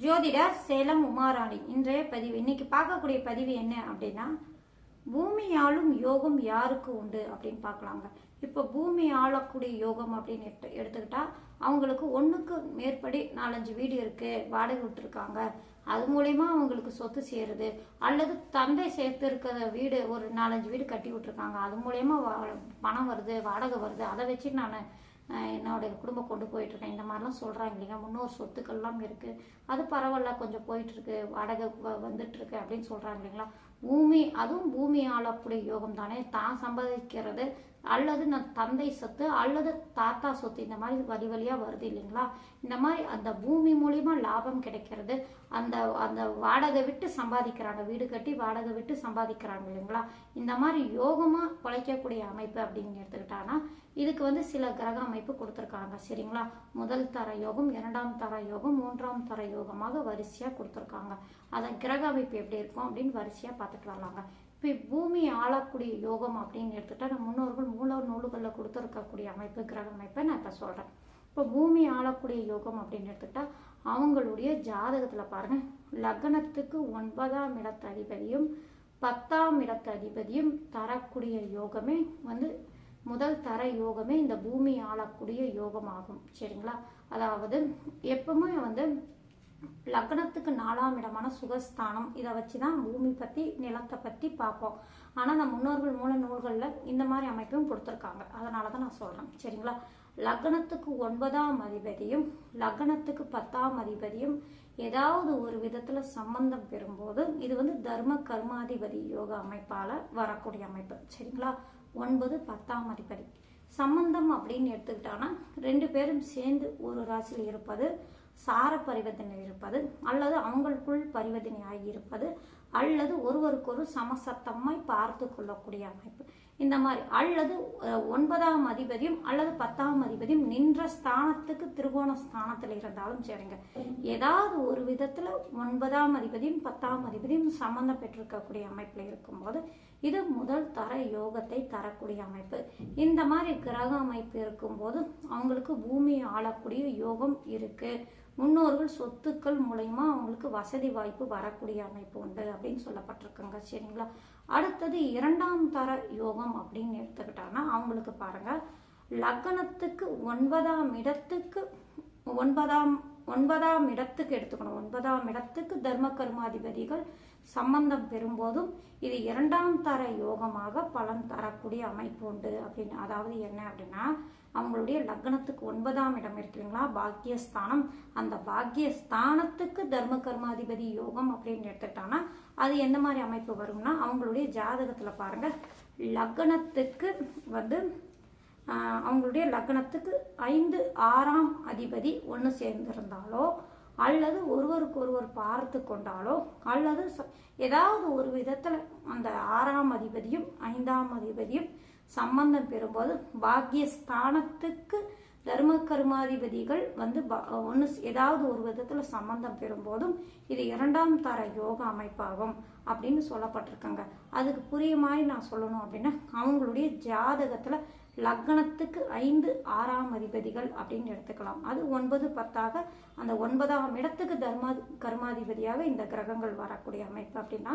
ஜோதிடர் சேலம் உமாராணி. இன்றைய பதிவு, இன்னைக்கு பார்க்கக்கூடிய பதிவு என்ன அப்படின்னா, பூமி ஆளும் யோகம் யாருக்கு உண்டு அப்படின்னு பார்க்கலாங்க. இப்போ பூமி ஆளக்கூடிய யோகம் அப்படின்னு எடுத்துக்கிட்டா அவங்களுக்கு ஒன்றுக்கு மேற்படி 4-5 வீடு இருக்கு, வாடகை விட்டுருக்காங்க, அது மூலயமா அவங்களுக்கு சொத்து சேருது, அல்லது தந்தை சேர்த்து இருக்கிற வீடு ஒரு 4-5 வீடு கட்டி விட்டுருக்காங்க, அது மூலயமா பணம் வருது, வாடகை வருது, அதை வச்சு நான் என்னுடைய குடும்பம் கொண்டு போயிட்டுருக்கேன், இந்த மாதிரிலாம் சொல்கிறாங்க இல்லைங்க. முன்னோர் சொத்துக்கள்லாம் இருக்குது, அது பரவாயில்ல, கொஞ்சம் போயிட்டுருக்கு, வாடகை வந்துட்டுருக்கு அப்படின்னு சொல்கிறாங்க இல்லைங்களா. அதுவும் பூமி ஆளக்கூடிய யோகம் தானே. தான் சம்பாதிக்கிறது அல்லது நான் தந்தை சொத்து அல்லது தாத்தா சொத்து, இந்த மாதிரி வழி வழியாக வருது இல்லைங்களா. இந்த மாதிரி அந்த பூமி மூலிமா லாபம் கிடைக்கிறது, அந்த அந்த வாடகை விட்டு சம்பாதிக்கிறாங்க, வீடு கட்டி வாடகை விட்டு சம்பாதிக்கிறாங்க இல்லைங்களா. இந்த மாதிரி யோகமாக பிழைக்கக்கூடிய அமைப்பு அப்படின்னு எடுத்துக்கிட்டாங்கன்னா இதுக்கு சில கிரக அமைப்பு கொடுத்துருக்காங்க சரிங்களா. முதல் தர யோகம், 2ஆம் தர யோகம், 3ஆம் தர யோகமாக வரிசையாக கொடுத்துருக்காங்க. அதன் கிரக அமைப்பு எப்படி இருக்கும் அப்படின்னு வரிசையாக பார்த்துட்டு வரலாங்க. இப்போ பூமி ஆளக்கூடிய யோகம் அப்படின்னு எடுத்துட்டா நம்ம முன்னோர்கள் மூல நூல்களில் கொடுத்துருக்கக்கூடிய அமைப்பு, கிரக அமைப்பை நான் இப்போ சொல்கிறேன். இப்போ பூமி ஆளக்கூடிய யோகம் அப்படின்னு எடுத்துக்கிட்டா அவங்களுடைய ஜாதகத்தில் பாருங்க, லக்னத்துக்கு 9ஆம் இடத்து அதிபதியும் 10ஆம் இடத்து அதிபதியும் தரக்கூடிய யோகமே முதல் தர யோகமே இந்த பூமி ஆளக்கூடிய யோகம் ஆகும் சரிங்களா. அதாவது எப்பவுமே லக்னத்துக்கு 4ஆம் இடமான சுகஸ்தானம், இதை வச்சு தான் பூமி பற்றி நிலத்தை பற்றி பார்ப்போம். ஆனால் நம்ம முன்னோர்கள் மூல நூல்களில் இந்த மாதிரி அமைப்பும் கொடுத்துருக்காங்க, அதனால தான் நான் சொல்கிறேன் சரிங்களா. லக்னத்துக்கு 9ஆம் அதிபதியும் லக்னத்துக்கு 10ஆம் அதிபதியும் ஏதாவது ஒரு விதத்தில் சம்பந்தம் பெறும்போது இது தர்ம கர்மாதிபதி யோக அமைப்பால் வரக்கூடிய அமைப்பு சரிங்களா. 9, 10ஆம் அதிபதி சம்பந்தம் அப்படின்னு எடுத்துக்கிட்டாங்கன்னா 2 பேரும் சேர்ந்து ஒரு ராசியில் இருப்பது, சார பரிவர்த்தனை இருப்பது, அல்லது அவங்களுக்குள் பரிவர்த்தனை ஆகி இருப்பது, அல்லது ஒருவருக்கொரு சமசத்தமாய் பார்த்து கொள்ளக்கூடிய அமைப்பு, இந்த மாதிரி, அல்லது 9ஆம் அதிபதியும் அல்லது 10ஆம் அதிபதியும் நின்ற ஸ்தானத்துக்கு திரிகோண ஸ்தானத்தில் இருந்தாலும் சரிங்க. ஏதாவது ஒரு விதத்துல 9ஆம் அதிபதியும் 10ஆம் அதிபதியும் சம்பந்தம் பெற்றிருக்கக்கூடிய அமைப்புல இருக்கும்போது இது முதல் தர யோகத்தை தரக்கூடிய அமைப்பு. இந்த மாதிரி கிரக அமைப்பு இருக்கும்போது அவங்களுக்கு பூமி ஆளக்கூடிய யோகம் இருக்கு. முன்னோர்கள் சொத்துக்கள் மூலயமா அவங்களுக்கு வசதி வாய்ப்பு வரக்கூடிய அமைப்பு உண்டு அப்படின்னு சொல்லப்பட்டிருக்குங்க சரிங்களா. அடுத்தது 2ஆம் தர யோகம் அப்படின்னு எடுத்துக்கிட்டாங்கன்னா அவங்களுக்கு பாருங்க, லக்னத்துக்கு 9ஆம் இடத்துக்கு 9ஆம் இடத்துக்கு எடுத்துக்கணும். 9ஆம் இடத்துக்கு தர்ம கர்மாதிபதிகள் சம்பந்தம் பெறும்போதும் இது 2ஆம் தர யோகமாக பலன் தரக்கூடிய அமைப்பு உண்டு அப்படின்னு. அதாவது என்ன அப்படின்னா, அவங்களுடைய லக்னத்துக்கு 9ஆம் இடம் இருக்குங்களா, பாக்கியஸ்தானம், அந்த பாக்கியஸ்தானத்துக்கு தர்ம கர்மாதிபதி யோகம் அப்படின்னு எடுத்துக்கிட்டாங்கன்னா அது எந்த மாதிரி அமைப்பு வரும்னா, அவங்களுடைய ஜாதகத்துல பாருங்க, லக்னத்துக்கு அவங்களுடைய லக்னத்துக்கு 5, 6ஆம் அதிபதி ஒன்று சேர்ந்திருந்தாலோ, அல்லது ஒருவருக்கு ஒருவர் பார்த்து கொண்டாலோ, அல்லது ஏதாவது ஒரு விதத்தில் அந்த 6ஆம் அதிபதியும் 5ஆம் அதிபதியும் சம்பந்தம் பெறும்போது பாக்கியஸ்தானத்துக்கு தர்ம கர்மாதிபதிகள் ஒன்று ஏதாவது ஒரு விதத்தில் சம்பந்தம் பெறும்போதும் இது 2ஆம் தர யோக அமைப்பாகும் அப்படின்னு சொல்லப்பட்டிருக்காங்க. அதுக்கு புரியுமாய் நான் சொல்லணும் அப்படின்னா, அவங்களுடைய ஜாதகத்துல லக்னத்துக்கு 5, 6ஆம் அதிபதிகள் அப்படின்னு எடுத்துக்கலாம். அது 9, 10ஆக அந்த 9ஆம் இடத்துக்கு கர்மாதிபதியாக இந்த கிரகங்கள் வரக்கூடிய அமைப்பு அப்படின்னா,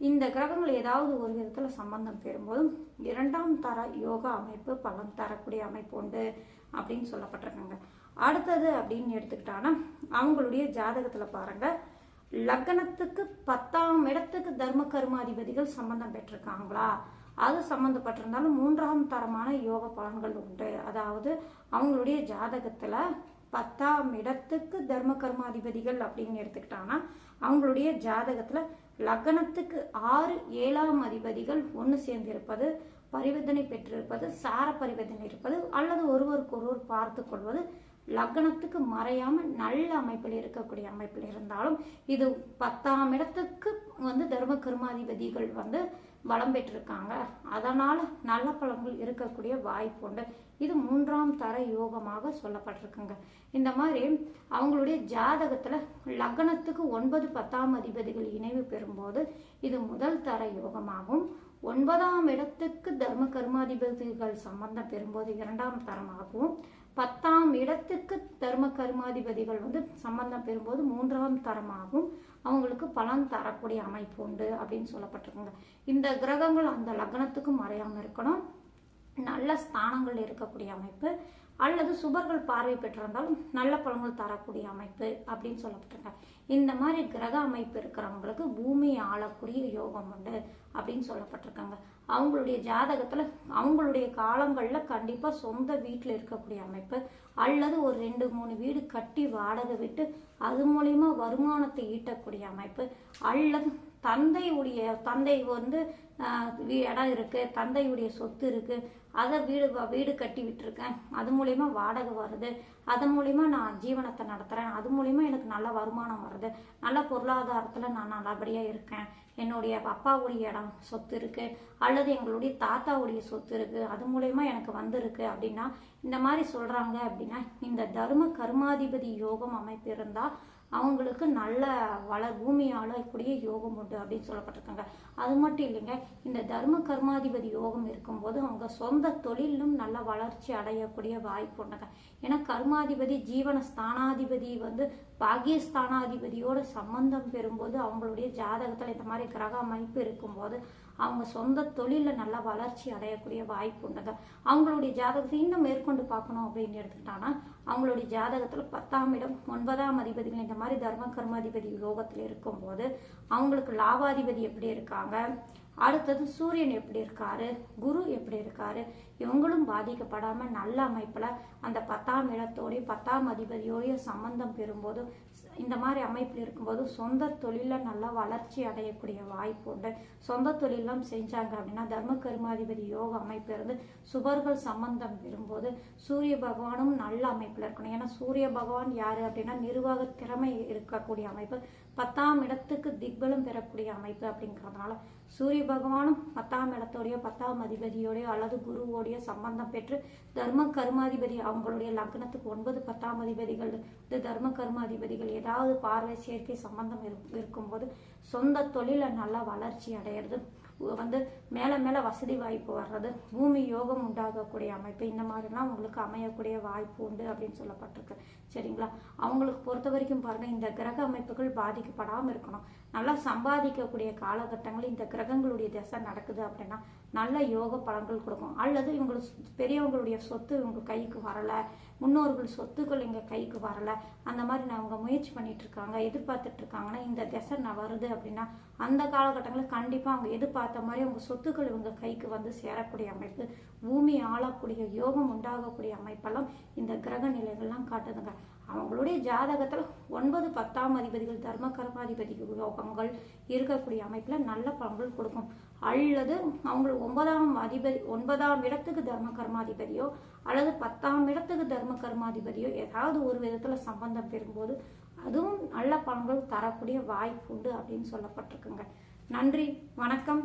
இந்த கிரகங்கள் ஏதாவது ஒரு விதத்துல சம்பந்தம் பெறும்போதும் 2ஆம் தர யோக அமைப்பு பலன் தரக்கூடிய அமைப்பு உண்டு அப்படின்னு சொல்லப்பட்டிருக்காங்க. அடுத்தது அப்படின்னு எடுத்துக்கிட்டாங்கன்னா அவங்களுடைய ஜாதகத்துல பாருங்க, லக்னத்துக்கு 10ஆம் இடத்துக்கு தர்ம கர்மாதிபதிகள் சம்பந்தம் பெற்றிருக்காங்களா, அது சம்பந்தப்பட்டிருந்தாலும் 3ஆம் தரமான யோக பலன்கள் உண்டு. அதாவது அவங்களுடைய ஜாதகத்துல 10ஆம் இடத்துக்கு தர்ம கர்மாதிபதிகள் அப்படின்னு எடுத்துக்கிட்டாங்கன்னா அவங்களுடைய ஜாதகத்துல லக்னத்துக்கு 6, 7ஆம் அதிபதிகள் ஒன்று சேர்ந்து இருப்பது, பரிவர்த்தனை பெற்றிருப்பது, சார பரிவர்த்தனை இருப்பது, அல்லது ஒருவருக்கு ஒருவர் பார்த்து கொள்வது, லக்னத்துக்கு மறையாம நல்ல அமைப்பில் இருக்கக்கூடிய அமைப்பில் இருந்தாலும் இது 10ஆம் இடத்துக்கு தர்ம கர்மாதிபதிகள் பலம் பெற்றிருக்காங்க, அதனால நல்ல பலன்கள் இருக்கக்கூடிய வாய்ப்பு உண்டு. இது 3ஆம் தர யோகமாக சொல்லப்பட்டிருக்குங்க. இந்த மாதிரி அவங்களுடைய ஜாதகத்துல லக்னத்துக்கு 9, 10ஆம் அதிபதிகள் இணைவு பெறும்போது இது முதல் தர யோகமாகும். 9ஆம் இடத்துக்கு தர்ம கர்மாதிபதிகள் சம்பந்தம் பெறும்போது 2ஆம் தரமாகவும், 10ஆம் இடத்துக்கு தர்ம கர்மாதிபதிகள் வந்து சம்பந்தம் பெறும்போது 3ஆம் தரமாகவும் அவங்களுக்கு பலன் தரக்கூடிய அமைப்பு உண்டு அப்படின்னு சொல்லப்பட்டிருக்குங்க. இந்த கிரகங்கள் அந்த லக்னத்துக்கும் மறையாம இருக்கணும், நல்ல ஸ்தானங்கள் இருக்கக்கூடிய அமைப்பு, அல்லது சுபர்கள் பார்வை பெற்றிருந்தாலும் நல்ல பலன்கள் தரக்கூடிய அமைப்பு அப்படின்னு சொல்லப்பட்டிருக்காங்க. இந்த மாதிரி கிரக அமைப்பு இருக்கிறவங்களுக்கு பூமியை ஆளக்கூடிய யோகம் உண்டு அப்படின்னு சொல்லப்பட்டிருக்காங்க. அவங்களுடைய ஜாதகத்துல அவங்களுடைய காலங்கள்ல கண்டிப்பா சொந்த வீட்டில் இருக்கக்கூடிய அமைப்பு, அல்லது ஒரு 2-3 வீடு கட்டி வாடகை விட்டு அது மூலியமா வருமானத்தை ஈட்டக்கூடிய அமைப்பு, அல்லது தந்தை வந்து இடம் இருக்கு, தந்தையுடைய சொத்து இருக்கு, அதை வீடு கட்டி விட்டுருக்கேன், அது மூலயமா வாடகை வருது, அது மூலயமா நான் ஜீவனத்தை நடத்துறேன், அது மூலயமா எனக்கு நல்ல வருமானம் வருது, நல்ல பொருளாதாரத்துல நான் நல்லபடியா இருக்கேன், என்னுடைய அப்பாவுடைய இடம் சொத்து இருக்கு, அல்லது எங்களுடைய தாத்தாவுடைய சொத்து இருக்கு, அது மூலயமா எனக்கு வந்திருக்கு அப்படின்னா இந்த மாதிரி சொல்றாங்க அப்படின்னா இந்த தர்ம கர்மாதிபதி யோகம் அமைப்பு இருந்தா அவங்களுக்கு நல்ல பூமி ஆளக்கூடிய யோகம் உண்டு அப்படின்னு சொல்லப்பட்டிருக்காங்க. அது மட்டும் இல்லைங்க, இந்த தர்ம கர்மாதிபதி யோகம் இருக்கும்போது அவங்க சொந்த தொழிலும் நல்ல வளர்ச்சி அடையக்கூடிய வாய்ப்பு உண்டுங்க. ஏன்னா கர்மாதிபதி ஜீவன ஸ்தானாதிபதி வந்து பாகியஸ்தானாதிபதியோட சம்பந்தம் பெறும்போது அவங்களுடைய ஜாதகத்துல இந்த மாதிரி கிரக அமைப்பு இருக்கும்போது அவங்க சொந்த தொழில நல்ல வளர்ச்சி அடையக்கூடிய வாய்ப்பு உண்டுங்க. அவங்களுடைய ஜாதகத்தை இன்னும் மேற்கொண்டு பார்க்கணும் அப்படின்னு எடுத்துக்கிட்டாங்கன்னா அவங்களுடைய ஜாதகத்துல 10ஆம் இடம் 9ஆம் அதிபதிகள் இந்த மாதிரி தர்ம கர்மாதிபதி யோகத்துல இருக்கும்போது அவங்களுக்கு லாபாதிபதி எப்படி இருக்காங்க, அடுத்தது சூரியன் எப்படி இருக்காரு, குரு எப்படி இருக்காரு, இவங்களும் பாதிக்கப்படாம நல்ல அமைப்புல அந்த 10ஆம் இடத்தோடய 10ஆம் அதிபதியோடைய சம்பந்தம் பெறும்போது இந்த மாதிரி அமைப்பில் இருக்கும்போது சொந்த தொழில நல்லா வளர்ச்சி அடையக்கூடிய வாய்ப்பு உண்டு. சொந்த தொழிலாம் செஞ்சாங்க அப்படின்னா தர்ம கர்மாதிபதி யோக அமைப்பு இருந்து சுபர்கள் சம்பந்தம் பெறும்போது சூரிய பகவானும் நல்ல அமைப்புல இருக்கணும். ஏன்னா சூரிய பகவான் யாரு அப்படின்னா நிர்வாக திறமை இருக்கக்கூடிய அமைப்பு, 10ஆம் இடத்துக்கு திக்பலம் பெறக்கூடிய அமைப்பு அப்படிங்கிறதுனால சூரிய பகவானும் 10ஆம் இடத்தோடைய 10ஆம் அதிபதியோடைய அல்லது குருவோடைய சம்பந்தம் பெற்று தர்ம கர்மாதிபதி அவங்களுடைய லக்னத்துக்கு 9 10ஆம் அதிபதிகள் தர்ம கர்மாதிபதிகள் ஏதாவது பார்வை சேர்க்கை சம்பந்தம் இருக்கும்போது சொந்த தொழில நல்லா வளர்ச்சி அடையிறது, வந்து மேல வசதி வாய்ப்பு வர்றது, பூமி யோகம் உண்டாகக்கூடிய அமைப்பு, இந்த மாதிரிலாம் உங்களுக்கு அமையக்கூடிய வாய்ப்பு உண்டு அப்படின்னு சொல்லப்பட்டிருக்கு. சரிங்களா? அவங்களுக்கு பொறுத்த வரைக்கும் பாருங்க, இந்த கிரக அமைப்புகள் பாதிக்கப்படாம இருக்கணும். நல்லா சம்பாதிக்கக்கூடிய காலகட்டங்கள் இந்த கிரகங்களுடைய திசை நடக்குது அப்படின்னா நல்ல யோக பலன்கள் கொடுக்கும். அல்லது இவங்களுக்கு பெரியவங்களுடைய சொத்து இவங்க கைக்கு வரல, முன்னோர்கள் சொத்துக்கள் இங்க கைக்கு வரல, அந்த மாதிரி அவங்க முயற்சி பண்ணிட்டு இருக்காங்க, எதிர்பார்த்துட்டு இருக்காங்கன்னா இந்த திசை வருது அப்படின்னா அந்த காலகட்டங்களில் கண்டிப்பா அவங்க எதிர்பார்த்த மாதிரி அவங்க சொத்துக்கள் இவங்க கைக்கு வந்து சேரக்கூடிய அமைப்பு, பூமி ஆளக்கூடிய யோகம் உண்டாகக்கூடிய அமைப்பெல்லாம் இந்த கிரக நிலைகள்லாம் காட்டுதுங்க. அவங்களுடைய ஜாதகத்துல 9 10ஆம் அதிபதிகள் தர்ம கர்மாதிபதி யோகங்கள் இருக்கக்கூடிய அமைப்புல நல்ல பலன்கள் கொடுக்கும். அல்லது அவங்களுக்கு 9ஆம் இடத்துக்கு தர்ம கர்மாதிபதியோ அல்லது 10ஆம் இடத்துக்கு தர்ம கர்மாதிபதியோ ஏதாவது ஒரு விதத்துல சம்பந்தம் பெறும்போது அதுவும் நல்ல பலன்கள் தரக்கூடிய வாய்ப்பு உண்டு அப்படின்னு சொல்லப்பட்டிருக்குங்க. நன்றி, வணக்கம்.